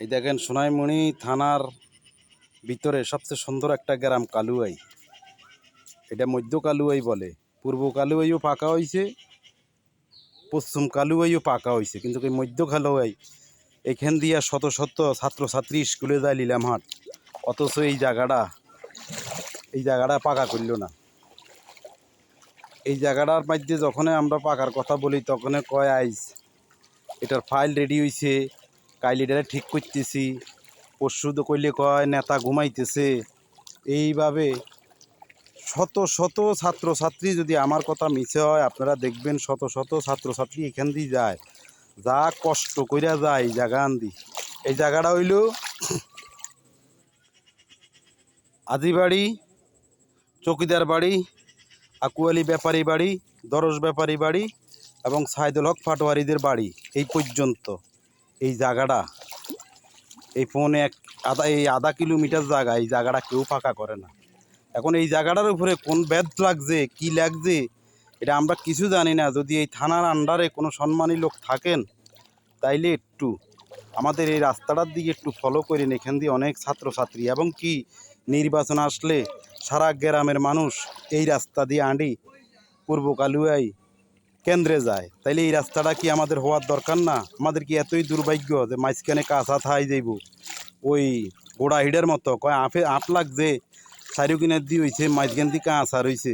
এই দেখেন সোনাইমুড়ি থানার ভিতরে সবচেয়ে সুন্দর একটা গ্রাম কালুয়াই। এটা মধ্য কালুয়াই বলে। পূর্ব কালুয়াইও পাকা হয়েছে, পশ্চিম কালুয়াইও পাকা হয়েছে, কিন্তু এই মধ্য কালুয়াই এখান দিয়া শত শত ছাত্রছাত্রী স্কুলে যায় লীলামহাট, অথচ এই জায়গাটা পাকা করল না। এই জায়গাটার মধ্যে যখন আমরা পাকার কথা বলি তখন কয় আইজ এটার ফাইল রেডি হয়েছে, কাইল এটারে ঠিক করতেছি, পরশু তো কইলে কয় নেতা ঘুমাইতেছে। এইভাবে শত শত ছাত্রছাত্রী, যদি আমার কথা মিছে হয় আপনারা দেখবেন শত শত ছাত্রছাত্রী এখান দিয়ে যায়, যা কষ্ট কইরা যায় এই জায়গা আন্দি। এই জায়গাটা হইল আজিবাড়ি, চৌকিদার বাড়ি, আকুয়ালি ব্যাপারী বাড়ি, দরজ ব্যাপারী বাড়ি এবং সাইদুল হক পাটোয়ারিদের বাড়ি। এই পর্যন্ত এই জায়গাটা এই আধা কিলোমিটার জায়গা, এই জায়গাটা কেউ পাকা করে না। এখন এই জায়গাটার উপরে কোন ব্যাধ লাগছে, কি লাগছে, এটা আমরা কিছু জানি না। যদি এই থানার আন্ডারে কোনো সম্মানী লোক থাকেন তাইলে একটু আমাদের এই রাস্তাটার দিকে একটু ফলো করেন। এখান দিয়ে অনেক ছাত্রছাত্রী এবং কি নির্বাচন আসলে সারা গ্রামের মানুষ এই রাস্তা দিয়ে আঁটি পূর্ব কালুয়াই কেন্দ্রে যায়। তাইলে এই রাস্তাটা কি আমাদের হওয়ার দরকার না? আমাদের কি এতই দুর্ভাগ্য যে মাঝখানে কাঁচা থাই যাইব ওই গোড়া হিডের মতো কয় আপ লাগছে, চারিও কিনার দিয়ে হয়েছে, মাঝখান দিয়ে কাঁচা রয়েছে।